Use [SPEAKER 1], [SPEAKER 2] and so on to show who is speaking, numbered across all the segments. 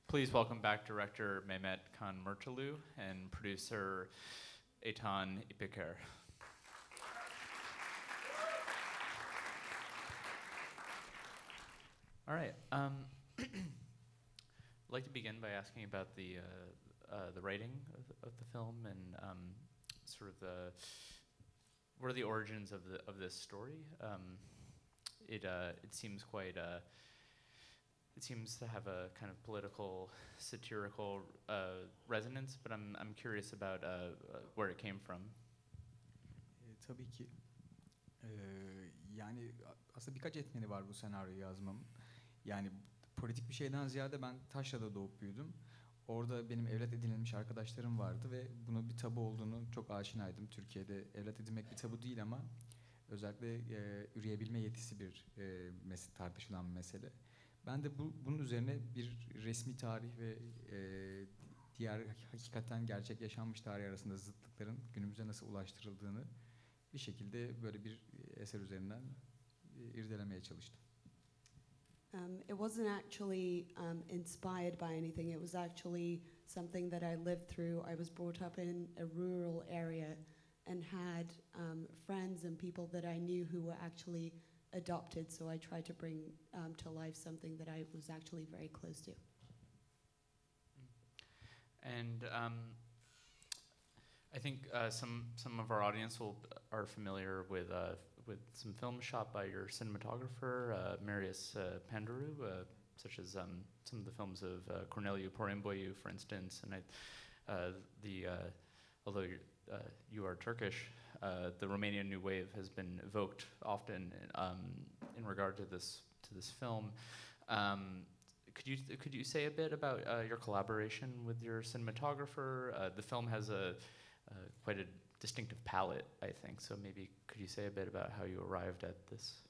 [SPEAKER 1] Please welcome back director Mehmet Mertoglu and producer Eitan İpeker. All right. I'd like to begin by asking about the writing of the film and sort of what are the origins of this story. It seems quite. It seems to have a kind of political, satirical resonance, but I'm curious about where it came from.
[SPEAKER 2] Tabii ki. Yani aslında birkaç etmeni var bu senaryoyu yazmamın. Yani politik bir şeyden ziyade ben Taşra'da doğup büyüdüm. Orada benim evlat edinilmiş arkadaşlarım vardı ve bunun bir tabu olduğunu çok aşinaydım. Türkiye'de evlat edinmek bir tabu değil ama özellikle üreyebilme yetisi bir tartışılan bir mesele. Ben de bunun üzerine bir resmi tarih ve diğer hakikaten gerçek yaşanmış tarih arasında zıtlıkların günümüze nasıl ulaştırıldığını bir şekilde böyle bir eser üzerinden irdelemeye çalıştım.
[SPEAKER 3] It wasn't actually inspired by anything. It was actually something that I lived through. I was brought up in a rural area and had friends and people that I knew who were actually adopted. So I tried to bring to life something that I was actually very close to.
[SPEAKER 1] And I think some of our audience are familiar with some films shot by your cinematographer, Marius Pandaru, such as some of the films of Corneliu Porumboiu, for instance. And although you are Turkish, the Romanian New Wave has been evoked often in regard to this film. Could you say a bit about your collaboration with your cinematographer? The film has quite a distinctive palette, I think. So maybe could you say a bit about how you arrived at this?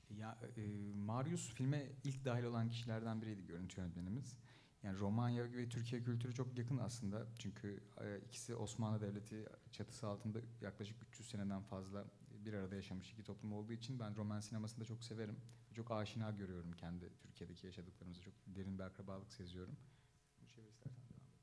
[SPEAKER 2] Ya Marius filme ilk dahil olan kişilerden biriydi, görüntü yönetmenimiz. Yani Romanya ve Türkiye kültürü çok yakın aslında. Çünkü ikisi Osmanlı Devleti çatısı altında yaklaşık 300 seneden fazla bir arada yaşamış iki toplum olduğu için ben Roman sinemasını da çok severim. Çok aşina görüyorum kendi Türkiye'deki yaşadıklarımıza. Çok derin bir akrabalık seziyorum. Bu şey istersen devam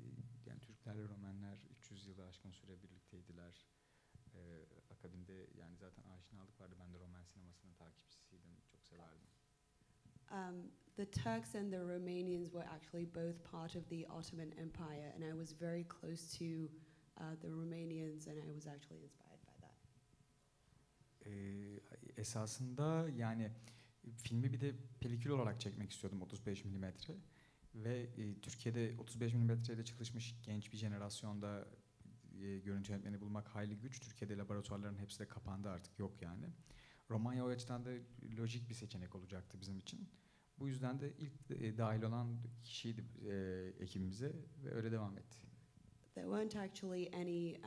[SPEAKER 2] edelim. Yani Türklerle Romanlar 300 yılı aşkın süre birlikteydiler. Akademide yani zaten aşinalık vardı. Ben de Roman sinemasının takipçisiydim. Çok severdim.
[SPEAKER 3] The Turks and the Romanians were actually both part of the Ottoman Empire, and I was very close to the Romanians, and I was actually inspired by that.
[SPEAKER 2] Esasında yani filmi bir de pelikül olarak çekmek istiyordum 35 milimetre ve Türkiye'de 35 milimetre ile çalışmış genç bir jenerasyonda görüntü yönetmeni bulmak hayli güç. Türkiye'de laboratuvarların hepsi de kapandı, artık yok yani. Romanya o açıdan da lojik bir seçenek olacaktı bizim için. Bu yüzden de ilk dahil olan kişiydi ekibimize ve öyle devam etti.
[SPEAKER 3] There weren't actually any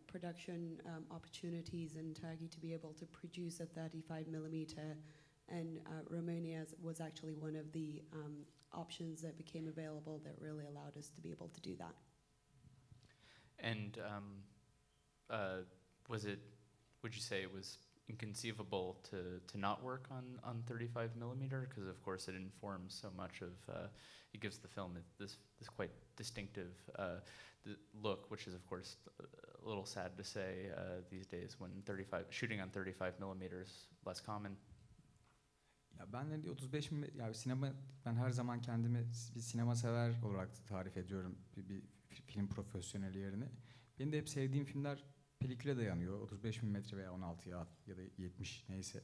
[SPEAKER 3] production opportunities in Turkey to be able to produce a 35 millimeter, and Romania was actually one of the options that became available that really allowed us to be able to do that.
[SPEAKER 1] And would you say it was inconceivable to not work on 35 millimeter? Because of course it informs so much of, it gives the film this quite distinctive look, which is of course a little sad to say these days when shooting on 35 millimeter is less common.
[SPEAKER 2] Ya ben de 35 yani sinema, ben her zaman kendimi bir sinema sever olarak tarif ediyorum bir film profesyoneli yerine. Benim de hep sevdiğim filmler peliküle dayanıyor. 35 mm veya 16 ya da 70 neyse.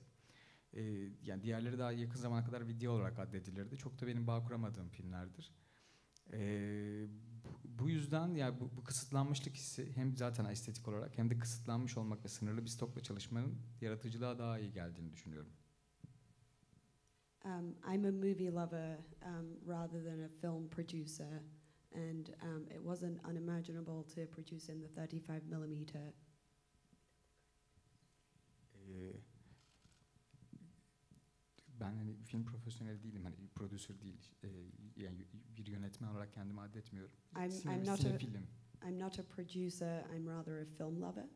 [SPEAKER 2] Yani diğerleri daha yakın zamana kadar video olarak addedilirdi. Çok da benim bağ kuramadığım filmlerdir. Bu yüzden yani bu kısıtlanmışlık hissi hem zaten estetik olarak hem de kısıtlanmış olmak ve sınırlı bir stokla çalışmanın yaratıcılığa daha iyi geldiğini düşünüyorum.
[SPEAKER 3] I'm a movie lover rather than a film producer, and it wasn't unimaginable to produce in the 35 millimeter.
[SPEAKER 2] Ben hani film profesyoneli değilim, hani bir prodüser değil, yani bir yönetmen olarak kendimi addetmiyorum.
[SPEAKER 3] I'm not a producer. I'm rather a film lover.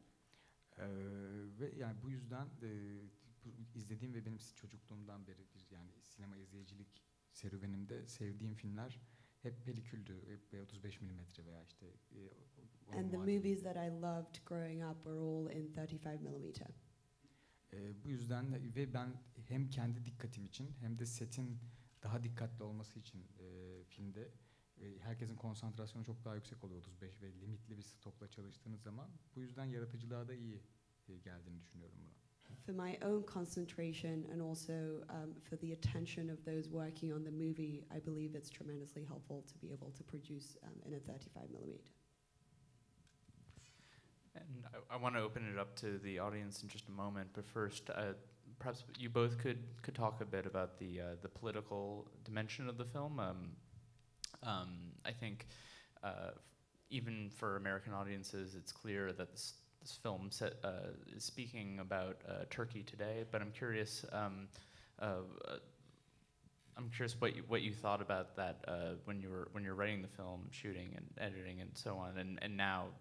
[SPEAKER 2] Ve yani bu yüzden sevdiğim ve benim çocukluğumdan beri yani sinema izleyicilik serüvenimde sevdiğim filmler hep peliküldü. Hep 35 milimetre veya işte
[SPEAKER 3] And the movies that I loved growing up were all in 35 millimeter.
[SPEAKER 2] Bu yüzden ve ben hem kendi dikkatim için hem de setin daha dikkatli olması için filmde herkesin konsantrasyonu çok daha yüksek oluyor 35 ve limitli bir stopla çalıştığınız zaman. Bu yüzden yaratıcılığa da iyi geldiğini düşünüyorum buna.
[SPEAKER 3] For my own concentration and also for the attention of those working on the movie, I believe it's tremendously helpful to be able to produce in a 35 millimeter.
[SPEAKER 1] And I want to open it up to the audience in just a moment, but first, perhaps you both could talk a bit about the political dimension of the film. I think even for American audiences, it's clear that this film is speaking about Turkey today. But I'm curious what you thought about that when you're writing the film, shooting and editing and so on, and now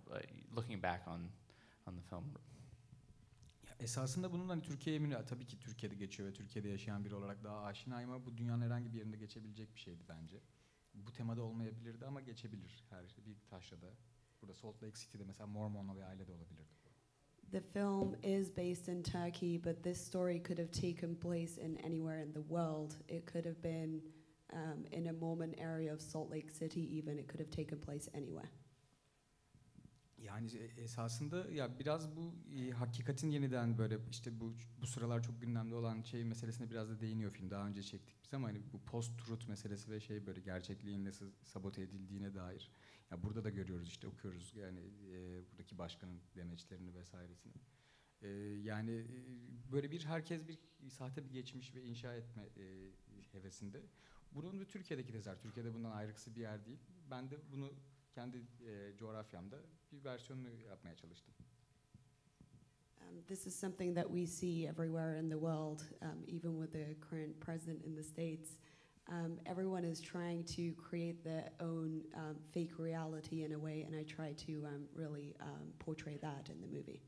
[SPEAKER 1] looking back on the film.
[SPEAKER 2] Ya esasında bunun hani Türkiye'ye tabii ki Türkiye'de geçiyor ve Türkiye'de yaşayan biri olarak daha aşinayım ama bu dünyanın herhangi bir yerinde geçebilecek bir şeydi bence. Bu temada olmayabilirdi ama geçebilir her bir taşrada. Burada Salt Lake City'de mesela Mormonlu bir aile de olabilirdi.
[SPEAKER 3] The film is based in Turkey, but this story could have taken place in anywhere in the world. It could have been in a Mormon area of Salt Lake City even. It could have taken place anywhere.
[SPEAKER 2] Yani esasında ya biraz bu hakikatin yeniden böyle işte bu sıralar çok gündemde olan şey meselesine biraz da değiniyor film. Daha önce çektik biz ama hani bu post-truth meselesi ve şey böyle gerçekliğin nasıl sabote edildiğine dair. Ya burada da görüyoruz işte okuyoruz yani buradaki başkanın demeçlerini vesairesini. Yani böyle herkes bir sahte bir geçmiş ve inşa etme hevesinde. Bunun ve Türkiye'deki tezler. Türkiye'de bundan ayrıksı bir yer değil. Ben de bunu kendi coğrafyamda bir versiyonunu yapmaya çalıştım.
[SPEAKER 3] This is something that we see everywhere in the world, even with the current president in the States. Everyone is trying to create their own fake reality in a way, and I try to really portray that in the movie.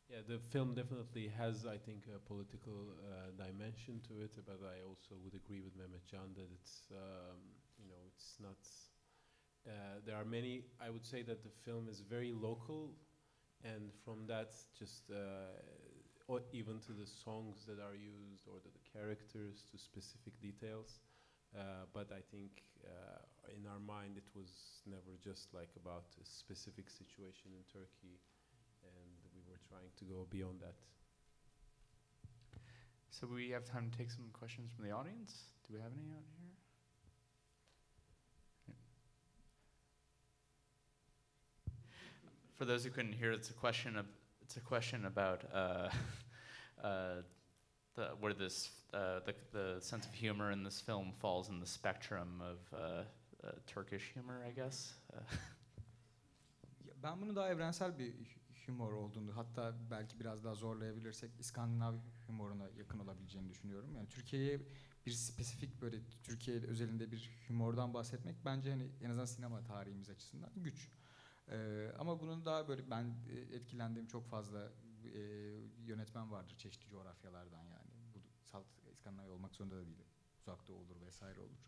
[SPEAKER 4] Yeah, the film definitely has, I think, a political dimension to it, but I also would agree with Mehmet Can that it's, it's not. There are many. I would say that the film is very local, and from that, just or even to the songs that are used or the characters, to specific details. But I think in our mind, it was never just like about a specific situation in Turkey. And we were trying to go beyond that.
[SPEAKER 1] So we have time to take some questions from the audience. Do we have any out here? Yeah. For those who couldn't hear, it's a question about where the sense of humor in this film falls in the spectrum of Turkish humor, I guess.
[SPEAKER 2] Ben bunu daha evrensel bir humor olduğunu, hatta belki biraz daha zorlayabilirsek İskandinav humoruna yakın olabileceğini düşünüyorum. Yani Türkiye'ye bir spesifik böyle Türkiye özelinde bir humordan bahsetmek bence hani en azından sinema tarihimiz açısından güç. Ama bunun daha böyle ben etkilendiğim çok fazla yönetmen vardır çeşitli coğrafyalardan yani. Bu İskandinav olmak zorunda da değil. Uzak Doğu olur vesaire olur.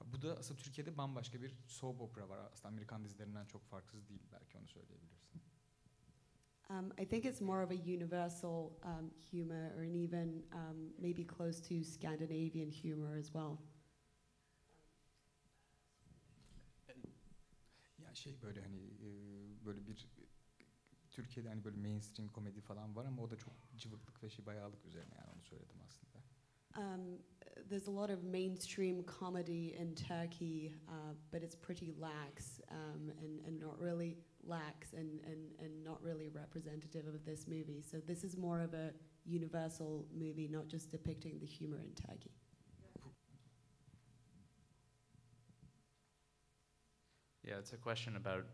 [SPEAKER 2] Bu da aslında Türkiye'de bambaşka bir soap opera var. Aslında Amerikan dizilerinden çok farksız değil, belki onu söyleyebilirsin.
[SPEAKER 3] I think it's more of a universal humor, or even maybe close to Scandinavian humor as well.
[SPEAKER 2] Ya şey böyle hani böyle bir Türkiye'de hani böyle mainstream komedi falan var ama o da çok cıvıklık ve bayağılık üzerine, yani onu söyledim aslında.
[SPEAKER 3] There's a lot of mainstream comedy in Turkey, but it's pretty lax and not really lax and not really representative of this movie. So this is more of a universal movie, not just depicting the humor in Turkey.
[SPEAKER 1] Yeah, it's a question about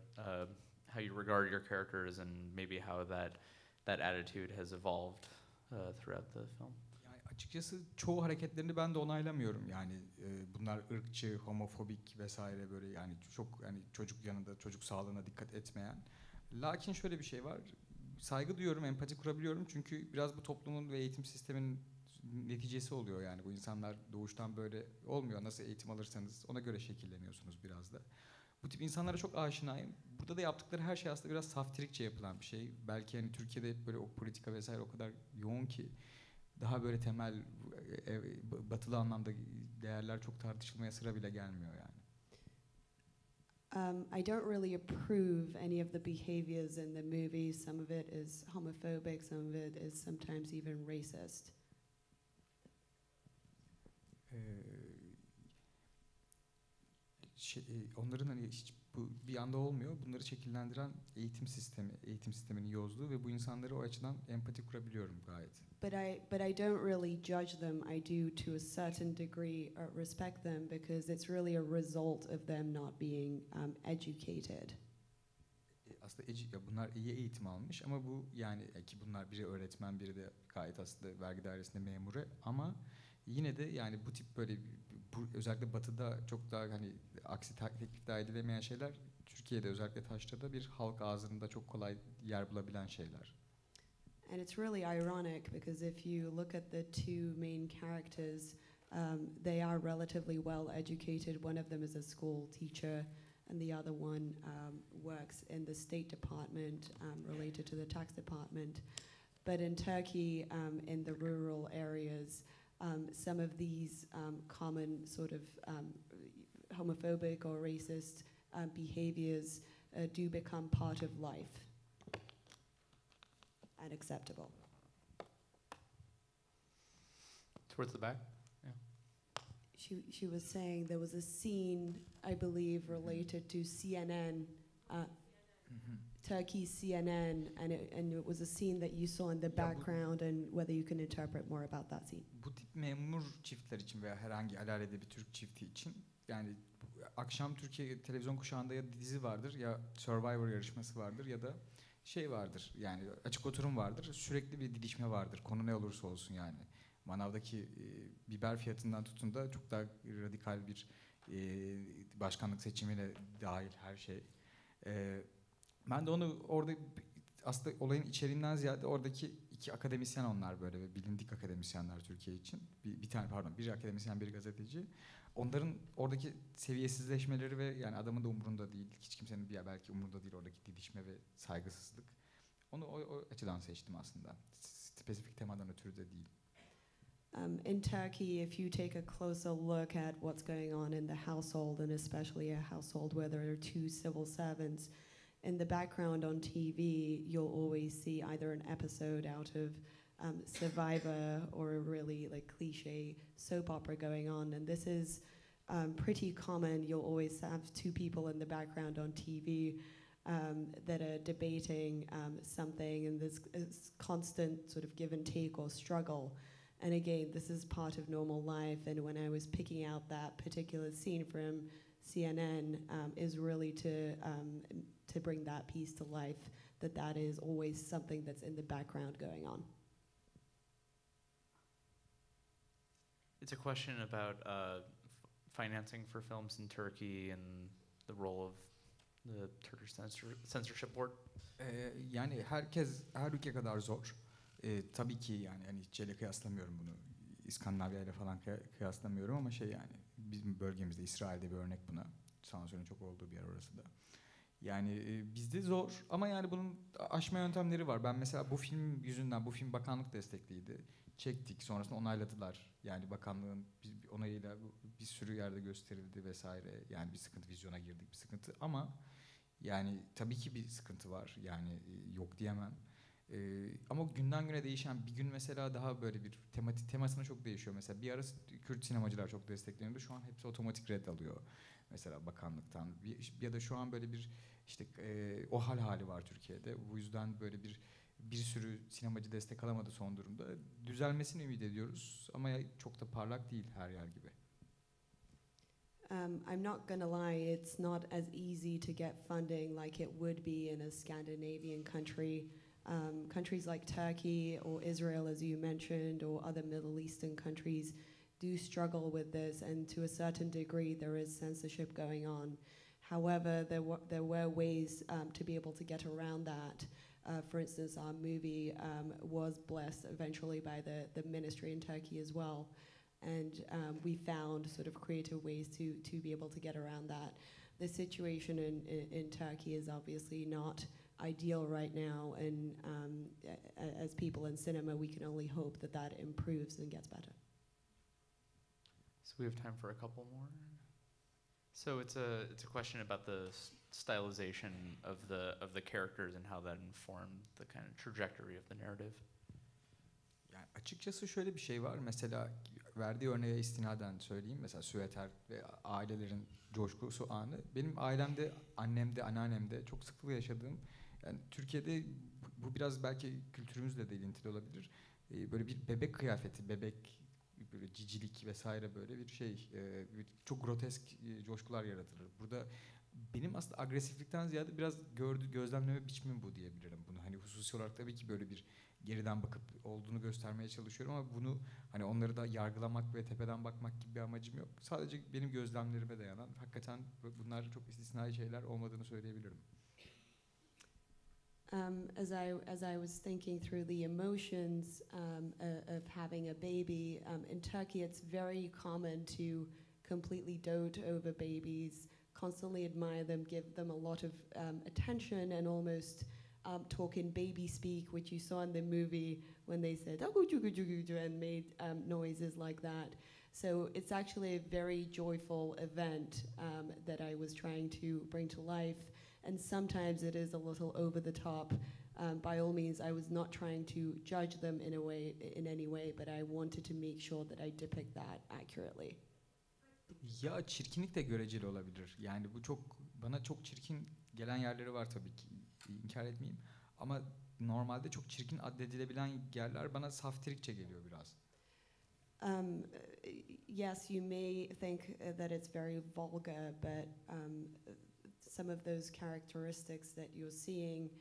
[SPEAKER 1] how you regard your characters and maybe how that attitude has evolved throughout the film.
[SPEAKER 2] Açıkçası çoğu hareketlerini ben de onaylamıyorum. Yani bunlar ırkçı, homofobik vesaire böyle yani çok yani çocuk yanında çocuk sağlığına dikkat etmeyen. Lakin şöyle bir şey var. saygı duyuyorum, empati kurabiliyorum çünkü biraz bu toplumun ve eğitim sisteminin neticesi oluyor yani. Bu insanlar doğuştan böyle olmuyor. Nasıl eğitim alırsanız ona göre şekilleniyorsunuz biraz da. Bu tip insanlara çok aşinayım. Burada da yaptıkları her şey aslında biraz saftirikçe yapılan bir şey. Belki hani Türkiye'de hep böyle o politika vesaire o kadar yoğun ki daha böyle temel batılı anlamda değerler çok tartışılmaya sıra bile gelmiyor yani.
[SPEAKER 3] I don't really approve any of the behaviors in the movie. Some of it is homophobic, some of it is sometimes even racist.
[SPEAKER 2] Onların hani hiç bu bir anda olmuyor. Bunları şekillendiren eğitim sisteminin yozluğu ve bu insanları o açıdan empati kurabiliyorum gayet.
[SPEAKER 3] But I don't really judge them. I do to a certain degree respect them because it's really a result of them not being educated.
[SPEAKER 2] Aslında bunlar iyi eğitim almış ama bu yani ki bunlar biri öğretmen biri de gayet aslında vergi dairesinde memuru ama yine de yani bu tip böyle özellikle batıda çok daha hani aksi teklif daha edilemeyen şeyler Türkiye'de özellikle Taşra'da bir halk ağzında çok kolay yer bulabilen şeyler.
[SPEAKER 3] And it's really ironic because if you look at the two main characters, they are relatively well educated. One of them is a school teacher, and the other one works in the State Department related to the tax department. But in Turkey, in the rural areas, some of these common sort of homophobic or racist behaviors do become part of life. And acceptable.
[SPEAKER 1] Towards the back. Yeah.
[SPEAKER 3] She was saying there was a scene, I believe, related to CNN, Turkey CNN, and it was a scene that you saw in the background, and whether you can interpret more about that scene.
[SPEAKER 2] Bu tip memur çiftler için veya herhangi alalede bir Türk çifti için yani akşam Türkiye televizyon kuşağında ya dizi vardır ya Survivor yarışması vardır ya da şey vardır yani açık oturum vardır sürekli bir didişme vardır konu ne olursa olsun yani manavdaki biber fiyatından tutun da çok daha radikal bir başkanlık seçimine dahil her şey. Ben de onu orada aslında olayın içeriğinden ziyade oradaki iki akademisyen onlar böyle ve bilindik akademisyenler Türkiye için bir akademisyen bir gazeteci. Onların oradaki seviyesizleşmeleri ve yani adamın da umurunda değil, hiç kimsenin belki umurunda değil oradaki didişme ve saygısızlık. Onu o açıdan seçtim aslında. Spesifik temadan ötürü de değil.
[SPEAKER 3] In Turkey, if you take a closer look at what's going on in the household, and especially a household where there are two civil servants, in the background on TV, you'll always see either an episode out of Survivor or a really like cliche soap opera going on, and this is pretty common. You'll always have two people in the background on TV that are debating something, and there's constant sort of give and take or struggle. And again, this is part of normal life. And when I was picking out that particular scene from CNN, is really to bring that piece to life. That is always something that's in the background going on.
[SPEAKER 1] It's a question about financing for films in Turkey and the role of the Turkish censorship board.
[SPEAKER 2] Yani her ülke kadar zor. Tabii ki yani hani hiç şeyle kıyaslamıyorum bunu. İskandinavya ile falan kıyaslamıyorum ama şey yani bizim bölgemizde İsrail'de bir örnek buna. Sansürün çok olduğu bir yer orası da. Yani bizde zor ama yani bunun aşma yöntemleri var. Ben mesela bu film yüzünden, bu film bakanlık destekliydi. Çektik, sonrasında onayladılar. Yani bakanlığın onayıyla bir sürü yerde gösterildi vesaire. Yani bir sıkıntı, vizyona girdik bir sıkıntı ama yani tabii ki bir sıkıntı var. Yani yok diyemem. Ama günden güne değişen bir gün mesela daha böyle bir temasına çok değişiyor. Mesela bir ara Kürt sinemacılar çok destekleniyordu. Şu an hepsi otomatik red alıyor. Mesela bakanlıktan. Ya da şu an böyle bir işte o hali var Türkiye'de. Bu yüzden böyle bir sürü sinemacı destek alamadı son durumda. Düzelmesini ümit ediyoruz ama çok da parlak değil her yer gibi.
[SPEAKER 3] I'm not gonna lie, it's not as easy to get funding like it would be in a Scandinavian country. Countries like Turkey or Israel, as you mentioned, or other Middle Eastern countries do struggle with this, and to a certain degree there is censorship going on. However, there were ways to be able to get around that. For instance, our movie was blessed eventually by the ministry in Turkey as well. And we found sort of creative ways to be able to get around that. The situation in Turkey is obviously not ideal right now, and as people in cinema, we can only hope that that improves and gets better.
[SPEAKER 1] So we have time for a couple more. So it's a question about the stylization of the characters and how that informed the kind of trajectory of the narrative.
[SPEAKER 2] Yani açıkçası şöyle bir şey var. Mesela verdiği örneğe istinaden söyleyeyim. Mesela süveter ve ailelerin coşkusu anı. Benim ailemde, annemde, anneannemde çok sıklıkla yaşadığım, yani Türkiye'de bu biraz belki kültürümüzle de ilintili olabilir. Böyle bir bebek kıyafeti, bebek böyle cicilik vesaire böyle bir şey, çok grotesk coşkular yaratılır. Burada benim aslında agresiflikten ziyade biraz gözlemleme biçimim bu diyebilirim bunu. Hani hususi olarak tabii ki böyle bir geriden bakıp olduğunu göstermeye çalışıyorum ama bunu hani onları da yargılamak ve tepeden bakmak gibi bir amacım yok. Sadece benim gözlemlerime dayanan, hakikaten bunlar çok istisnai şeyler olmadığını söyleyebilirim.
[SPEAKER 3] As I was thinking through the emotions of having a baby, in Turkey it's very common to completely dote over babies, constantly admire them, give them a lot of attention, and almost talk in baby speak, which you saw in the movie when they said and made noises like that. So it's actually a very joyful event that I was trying to bring to life. And sometimes it is a little over the top. By all means, I was not trying to judge them in any way, but I wanted to make sure that I depict that accurately.
[SPEAKER 2] Ya çirkinlik de göreceli olabilir. Yani bu bana çok çirkin gelen yerleri var tabii ki. İnkar etmeyeyim. Ama normalde çok çirkin addedilebilen yerler bana saftirikçe geliyor biraz.
[SPEAKER 3] Yes, you may think that it's very vulgar, but some of those characteristics that you're seeing,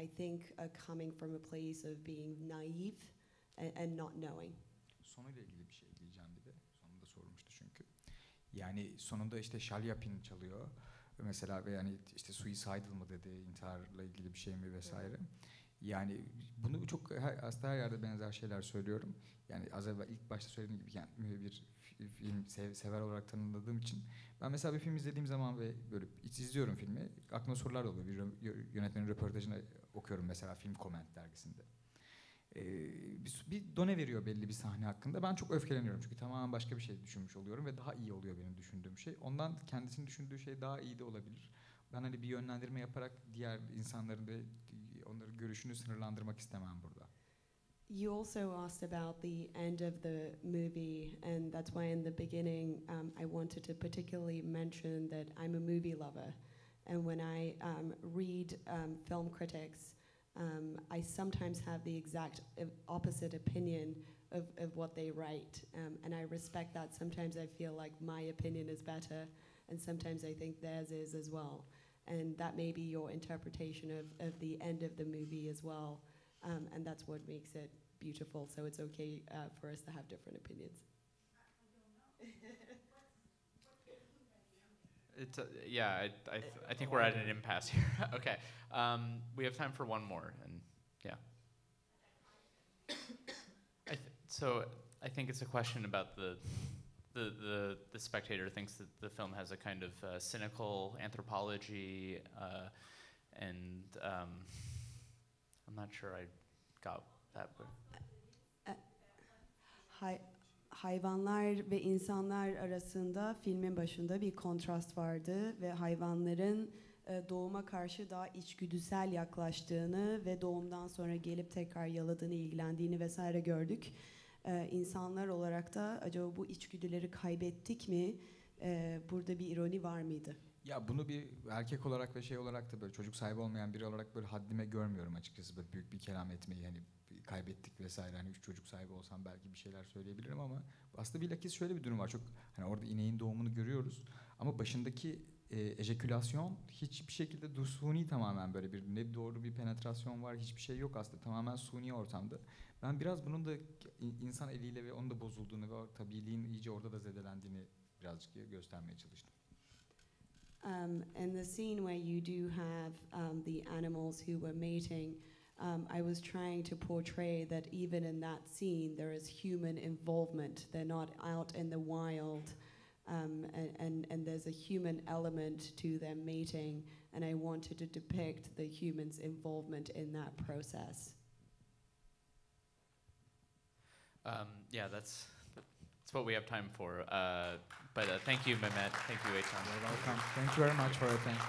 [SPEAKER 3] I think, are coming from a place of being naive and not knowing.
[SPEAKER 2] Sonuyla ilgili bir şey diyeceğim bir de. Sonunda sormuştu çünkü. Yani sonunda işte Şalyapin çalıyor. Mesela ve yani işte suicidal mı dedi, intiharla ilgili bir şey mi vesaire. Yani bunu çok aslında her yerde benzer şeyler söylüyorum. Yani az evvel ilk başta söylediğim gibi yani bir film sever olarak tanımladığım için ben mesela bir film izlediğim zaman ve böyle izliyorum filmi, aklıma sorular oluyor. Bir yönetmenin röportajını okuyorum mesela Film Comment dergisinde. Bir done veriyor belli bir sahne hakkında. Ben çok öfkeleniyorum çünkü tamamen başka bir şey düşünmüş oluyorum ve daha iyi oluyor benim düşündüğüm şey. Ondan kendisinin düşündüğü şey daha iyi de olabilir. Ben hani bir yönlendirme yaparak diğer insanların ve onların görüşünü sınırlandırmak istemem burada.
[SPEAKER 3] You also asked about the end of the movie, and that's why in the beginning I wanted to particularly mention that I'm a movie lover. And when I read film critics, I sometimes have the exact opposite opinion of what they write. And I respect that. Sometimes I feel like my opinion is better, and sometimes I think theirs is as well. And that may be your interpretation of the end of the movie as well. And that's what makes it beautiful. So it's okay for us to have different opinions.
[SPEAKER 1] It's yeah. I think we're at an impasse here. Okay, we have time for one more, and yeah. So I think it's a question about the spectator thinks that the film has a kind of cynical anthropology, and I'm not sure I got that.
[SPEAKER 3] Hayvanlar ve insanlar arasında filmin başında bir kontrast vardı ve hayvanların doğuma karşı daha içgüdüsel yaklaştığını ve doğumdan sonra gelip tekrar yaladığını, ilgilendiğini vesaire gördük. İnsanlar olarak da acaba bu içgüdüleri kaybettik mi? Burada bir ironi var mıydı?
[SPEAKER 2] Ya bunu bir erkek olarak ve şey olarak da böyle çocuk sahibi olmayan biri olarak böyle haddime görmüyorum açıkçası. Böyle büyük bir kelam etmeyi hani kaybettik vesaire. Hani 3 çocuk sahibi olsam belki bir şeyler söyleyebilirim ama aslında bilakis şöyle bir durum var. Çok hani orada ineğin doğumunu görüyoruz ama başındaki ejekülasyon hiçbir şekilde suni, tamamen böyle bir ne doğru bir penetrasyon var, hiçbir şey yok aslında, tamamen suni ortamda. Ben biraz bunun da insan eliyle ve onun da bozulduğunu ve o tabiiliğin iyice orada da zedelendiğini birazcık göstermeye çalıştım.
[SPEAKER 3] in the scene where you do have the animals who were mating, I was trying to portray that even in that scene there is human involvement. They're not out in the wild, and there's a human element to them mating, and I wanted to depict the human's involvement in that process.
[SPEAKER 1] Yeah, that's what we have time for. But thank you, Mehmet. Thank you, Eitan.
[SPEAKER 2] You're welcome. Thank you very much for your attention.